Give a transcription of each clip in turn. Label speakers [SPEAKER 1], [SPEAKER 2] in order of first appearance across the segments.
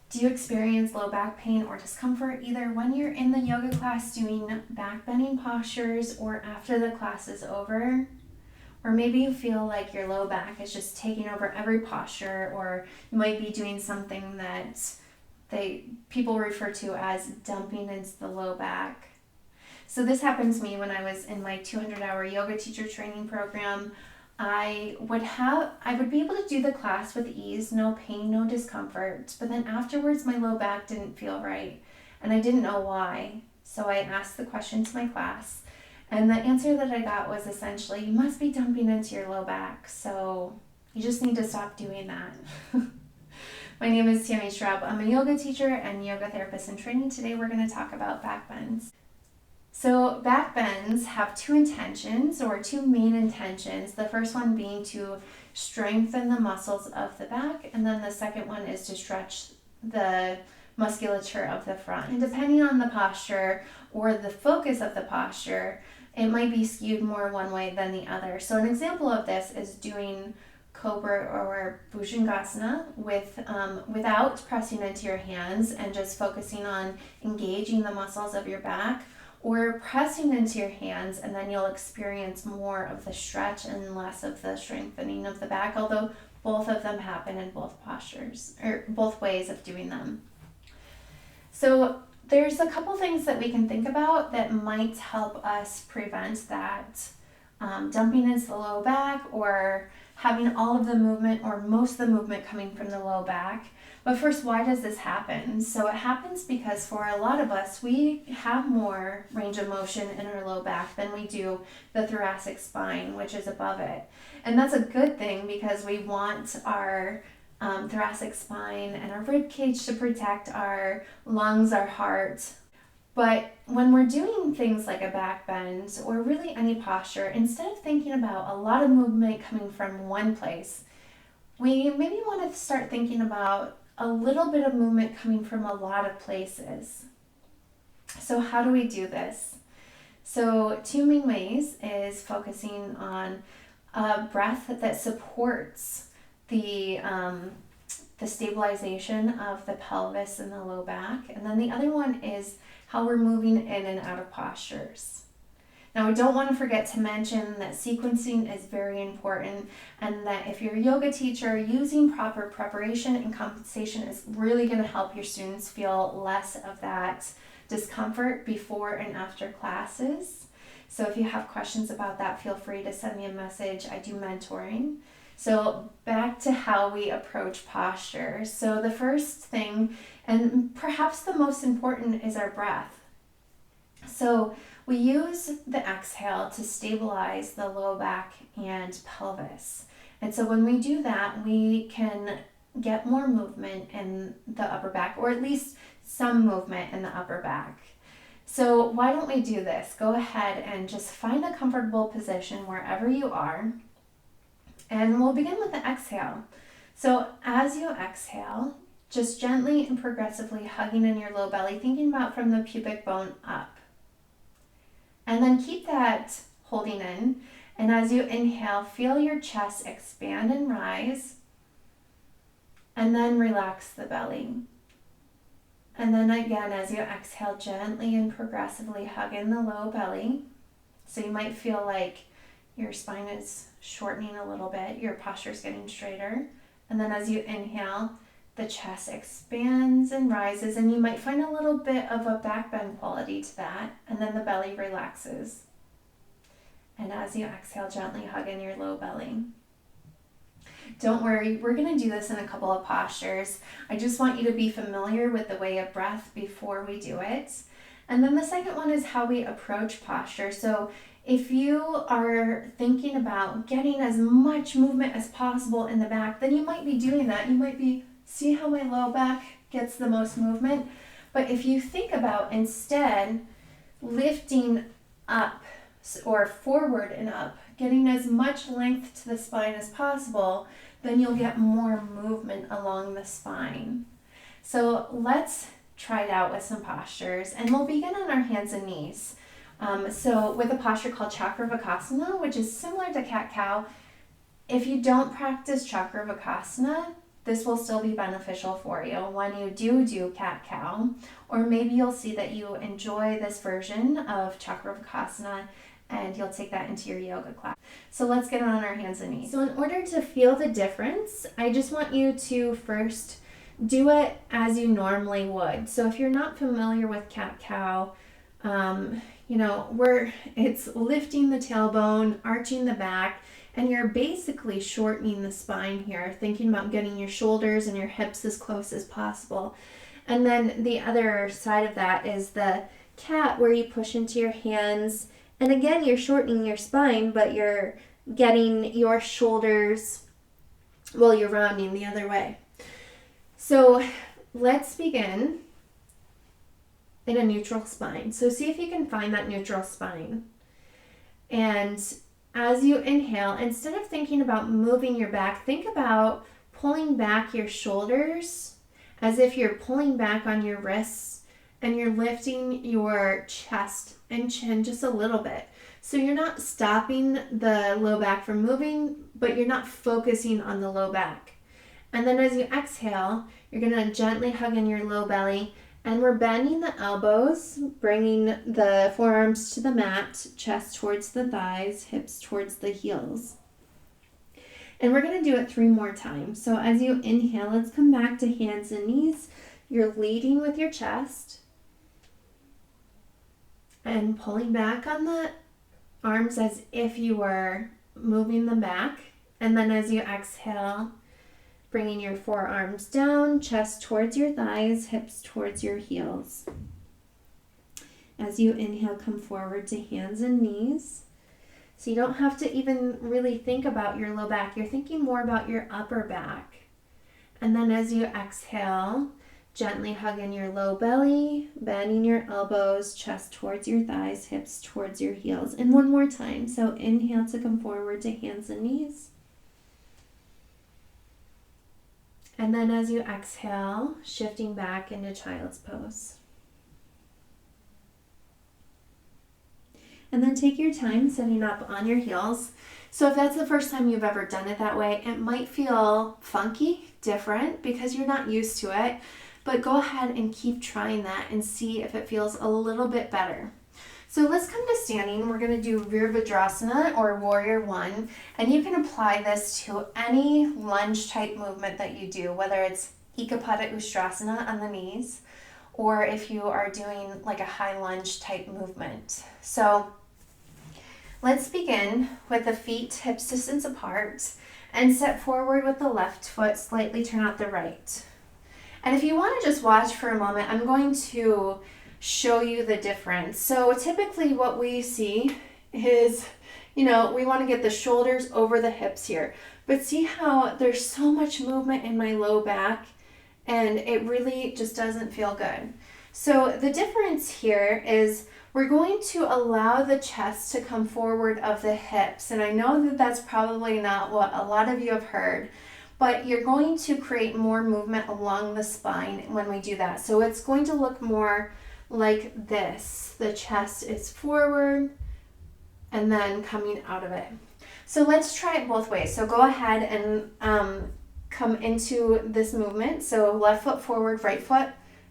[SPEAKER 1] Do you experience low back pain or discomfort either when you're in the yoga class doing back bending postures or after the class is over? Or maybe you feel like your low back is just taking over every posture, or you might be doing something that people refer to as dumping into the low back. So this happened to me when I was in my 200-hour yoga teacher training program. I would be able to do the class with ease, no pain, no discomfort, but then afterwards my low back didn't feel right and I didn't know why. So I asked the question to my class, and the answer that I got was essentially, you must be dumping into your low back, so you just need to stop doing that. My name is Tammy Schraub. I'm a yoga teacher and yoga therapist in training. Today we're going to talk about back bends. So back bends have two intentions, or two main intentions. The first one being to strengthen the muscles of the back, and then the second one is to stretch the musculature of the front. And depending on the posture or the focus of the posture, it might be skewed more one way than the other. So an example of this is doing Cobra or Bhujangasana without pressing into your hands and just focusing on engaging the muscles of your back, or pressing into your hands, and then you'll experience more of the stretch and less of the strengthening of the back, although both of them happen in both postures, or both ways of doing them. So there's a couple things that we can think about that might help us prevent that dumping into the low back, or having all of the movement or most of the movement coming from the low back. But first, why does this happen? So it happens because for a lot of us, we have more range of motion in our low back than we do the thoracic spine, which is above it. And that's a good thing, because we want our thoracic spine and our rib cage to protect our lungs, our heart. But when we're doing things like a back bend or really any posture, instead of thinking about a lot of movement coming from one place, we maybe want to start thinking about a little bit of movement coming from a lot of places. So how do we do this? So two main ways is focusing on a breath that supports the stabilization of the pelvis and the low back. And then the other one is how we're moving in and out of postures. Now, we don't want to forget to mention that sequencing is very important, and that if you're a yoga teacher, using proper preparation and compensation is really going to help your students feel less of that discomfort before and after classes. So if you have questions about that, feel free to send me a message. I do mentoring. So back to how we approach posture. So the first thing, and perhaps the most important, is our breath. So we use the exhale to stabilize the low back and pelvis. And so when we do that, we can get more movement in the upper back, or at least some movement in the upper back. So why don't we do this? Go ahead and just find a comfortable position wherever you are. And we'll begin with the exhale. So as you exhale, just gently and progressively hugging in your low belly, thinking about from the pubic bone up. And then keep that holding in. And as you inhale, feel your chest expand and rise. And then relax the belly. And then again, as you exhale, gently and progressively hug in the low belly. So you might feel like your spine is shortening a little bit, your posture is getting straighter. And then as you inhale, the chest expands and rises, and you might find a little bit of a back bend quality to that, and then the belly relaxes. And as you exhale, gently hug in your low belly. Don't worry, we're going to do this in a couple of postures. I just want you to be familiar with the way of breath before we do it. And then the second one is how we approach posture. So if you are thinking about getting as much movement as possible in the back, then you might be doing that. You might be, see how my low back gets the most movement? But if you think about instead lifting up or forward and up, getting as much length to the spine as possible, then you'll get more movement along the spine. So let's try it out with some postures, and we'll begin on our hands and knees. So with a posture called Chakravakasana, which is similar to cat-cow. If you don't practice Chakravakasana, this will still be beneficial for you when you do cat-cow, or maybe you'll see that you enjoy this version of Chakravakasana and you'll take that into your yoga class. So let's get on our hands and knees. So in order to feel the difference, I just want you to first do it as you normally would. So if you're not familiar with cat-cow, it's lifting the tailbone, arching the back, and you're basically shortening the spine here, thinking about getting your shoulders and your hips as close as possible. And then the other side of that is the cat, where you push into your hands. And again, you're shortening your spine, but you're getting your shoulders, you're rounding the other way. So let's begin in a neutral spine. So see if you can find that neutral spine. And as you inhale, instead of thinking about moving your back, think about pulling back your shoulders as if you're pulling back on your wrists, and you're lifting your chest and chin just a little bit. So you're not stopping the low back from moving, but you're not focusing on the low back. And then as you exhale, you're going to gently hug in your low belly, and we're bending the elbows, bringing the forearms to the mat, chest towards the thighs, hips towards the heels. And we're going to do it 3 more times. So as you inhale, let's come back to hands and knees. You're leading with your chest and pulling back on the arms as if you were moving them back. And then as you exhale, bringing your forearms down, chest towards your thighs, hips towards your heels. As you inhale, come forward to hands and knees. So you don't have to even really think about your low back. You're thinking more about your upper back. And then as you exhale, gently hug in your low belly, bending your elbows, chest towards your thighs, hips towards your heels. And one more time. So inhale to come forward to hands and knees. And then as you exhale, shifting back into child's pose. And then take your time sitting up on your heels. So if that's the first time you've ever done it that way, it might feel funky, different, because you're not used to it. But go ahead and keep trying that and see if it feels a little bit better. So let's come to standing. We're going to do Virabhadrasana or Warrior One, and you can apply this to any lunge type movement that you do, whether it's Ekapada Ustrasana on the knees, or if you are doing like a high lunge type movement. So let's begin with the feet hips distance apart and step forward with the left foot, slightly turn out the right. And if you want to just watch for a moment, I'm going to show you the difference. So typically what we see is, we want to get the shoulders over the hips here, but see how there's so much movement in my low back and it really just doesn't feel good. So the difference here is we're going to allow the chest to come forward of the hips. And I know that that's probably not what a lot of you have heard, but you're going to create more movement along the spine when we do that. So it's going to look more like this. The chest is forward and then coming out of it. So let's try it both ways. So go ahead and come into this movement. So left foot forward, right foot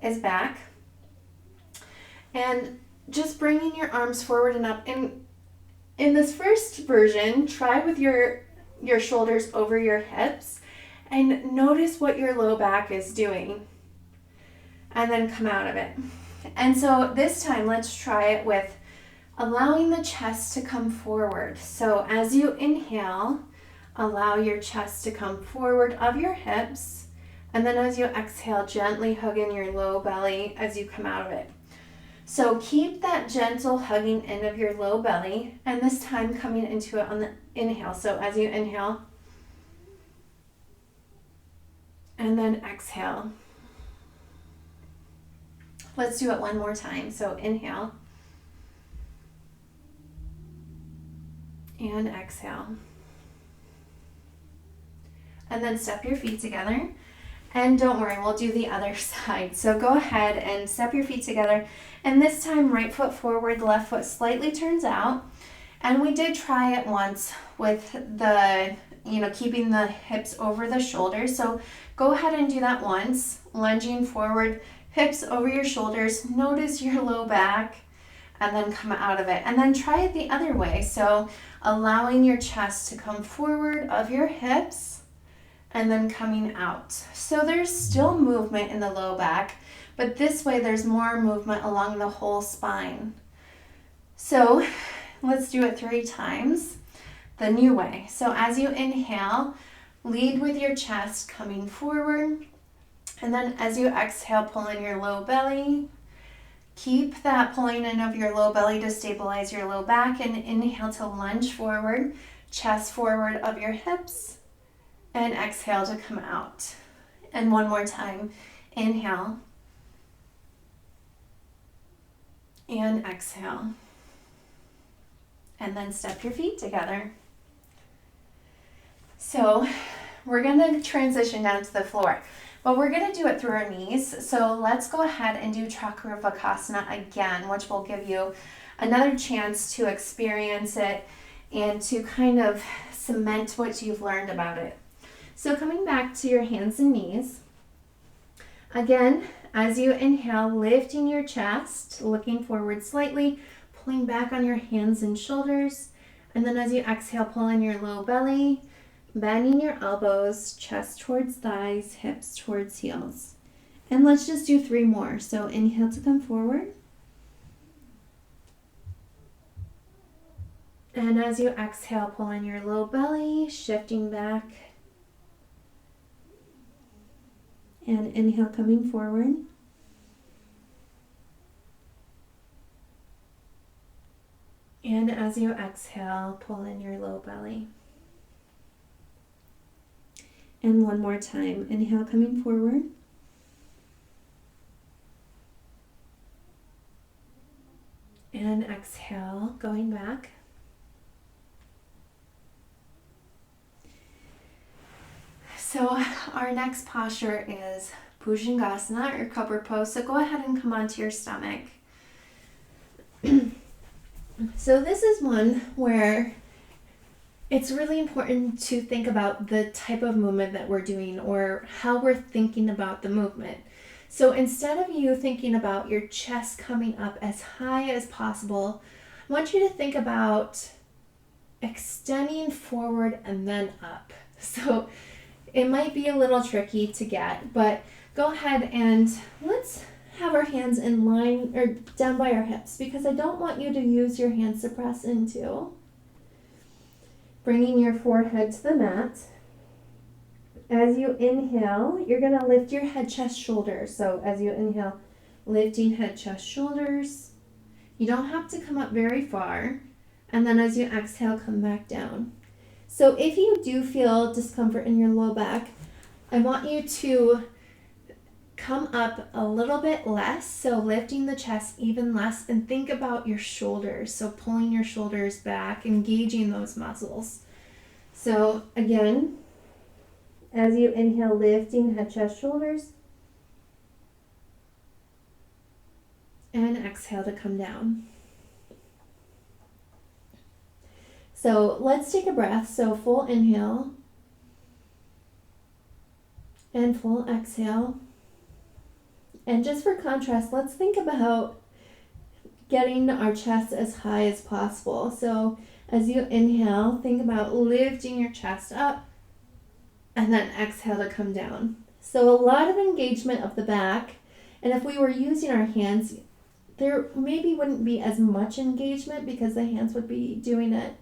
[SPEAKER 1] is back. And just bringing your arms forward and up. And in this first version, try with your shoulders over your hips and notice what your low back is doing. And then come out of it. And so this time, let's try it with allowing the chest to come forward. So as you inhale, allow your chest to come forward of your hips. And then as you exhale, gently hug in your low belly as you come out of it. So keep that gentle hugging in of your low belly, and this time coming into it on the inhale. So as you inhale, and then exhale. Let's do it one more time. So inhale and exhale. And then step your feet together. And don't worry, we'll do the other side. So go ahead and step your feet together. And this time, right foot forward, left foot slightly turns out. And we did try it once with the, keeping the hips over the shoulders. So Go ahead and do that once, lunging forward, hips over your shoulders, notice your low back, and then come out of it. And then try it the other way. So allowing your chest to come forward of your hips and then coming out. So there's still movement in the low back, but this way there's more movement along the whole spine. So let's do it 3 times the new way. So as you inhale, lead with your chest coming forward. And then as you exhale, pull in your low belly. Keep that pulling in of your low belly to stabilize your low back, and inhale to lunge forward, chest forward of your hips, and exhale to come out. And one more time, inhale and exhale. And then step your feet together. So we're gonna transition down to the floor, but we're gonna do it through our knees. So let's go ahead and do Chakravarkasana again, which will give you another chance to experience it and to kind of cement what you've learned about it. So coming back to your hands and knees, again, as you inhale, lifting your chest, looking forward slightly, pulling back on your hands and shoulders, and then as you exhale, pull in your low belly, bending your elbows, chest towards thighs, hips towards heels. And let's just do 3 more. So inhale to come forward. And as you exhale, pull in your low belly, shifting back. And inhale, coming forward. And as you exhale, pull in your low belly. And one more time. Inhale, coming forward. And exhale, going back. So our next posture is Bhujangasana, or cobra pose. So go ahead and come onto your stomach. So this is one where it's really important to think about the type of movement that we're doing or how we're thinking about the movement. So instead of you thinking about your chest coming up as high as possible, I want you to think about extending forward and then up. So it might be a little tricky to get, but go ahead and let's have our hands in line or down by our hips, because I don't want you to use your hands to press into. Bringing your forehead to the mat. As you inhale, you're going to lift your head, chest, shoulders. So as you inhale, lifting head, chest, shoulders. You don't have to come up very far. And then as you exhale, come back down. So if you do feel discomfort in your low back, I want you to come up a little bit less, so lifting the chest even less, and think about your shoulders, so pulling your shoulders back, engaging those muscles. So again, as you inhale, lifting head, chest, shoulders, and exhale to come down. So let's take a breath. So full inhale and full exhale. And just for contrast, let's think about getting our chest as high as possible. So as you inhale, think about lifting your chest up and then exhale to come down. So a lot of engagement of the back. And if we were using our hands, there maybe wouldn't be as much engagement because the hands would be doing it.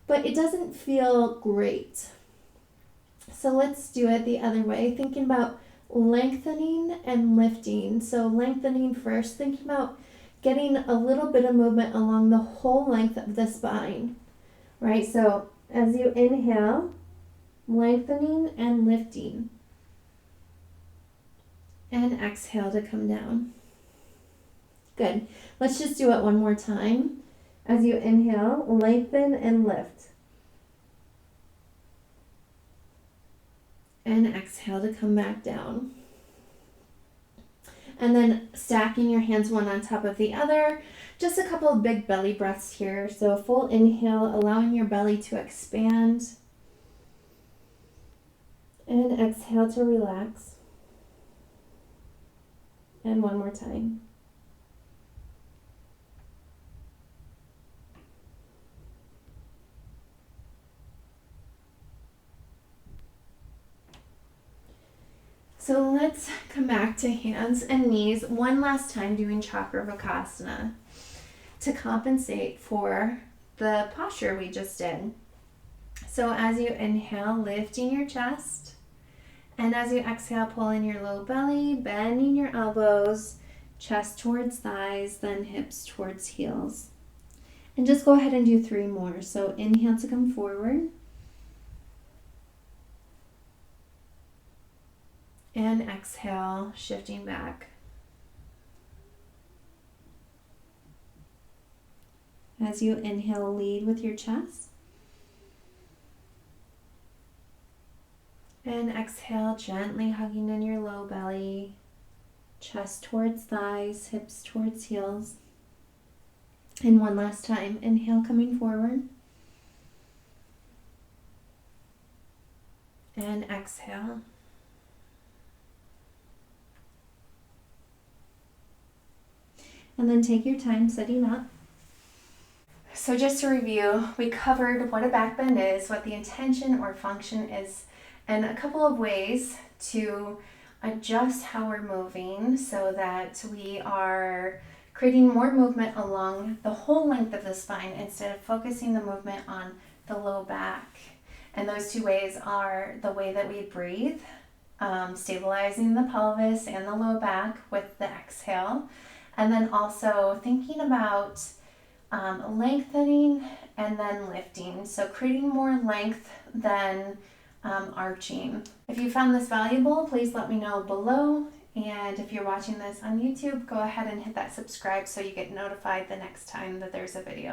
[SPEAKER 1] But it doesn't feel great. So let's do it the other way, thinking about lengthening and lifting. So lengthening first, thinking about getting a little bit of movement along the whole length of the spine, right? So as you inhale, lengthening and lifting, and exhale to come down. Good. Let's just do it one more time. As you inhale, lengthen and lift, and exhale to come back down. And then stacking your hands one on top of the other. Just a couple of big belly breaths here. So a full inhale, allowing your belly to expand. And exhale to relax. And one more time. So let's come back to hands and knees one last time, doing Chakravarkasana to compensate for the posture we just did. So as you inhale, lifting your chest, and as you exhale, pull in your low belly, bending your elbows, chest towards thighs, then hips towards heels. And just go ahead and do 3 more. So inhale to come forward. And exhale, shifting back. As you inhale, lead with your chest. And exhale, gently hugging in your low belly, chest towards thighs, hips towards heels. And one last time, inhale, coming forward. And exhale. And then take your time setting up. So just to review, we covered what a backbend is, what the intention or function is, and a couple of ways to adjust how we're moving so that we are creating more movement along the whole length of the spine instead of focusing the movement on the low back. And those 2 ways are the way that we breathe, stabilizing the pelvis and the low back with the exhale, and then also thinking about lengthening and then lifting. So creating more length than arching. If you found this valuable, please let me know below. And if you're watching this on YouTube, go ahead and hit that subscribe so you get notified the next time that there's a video.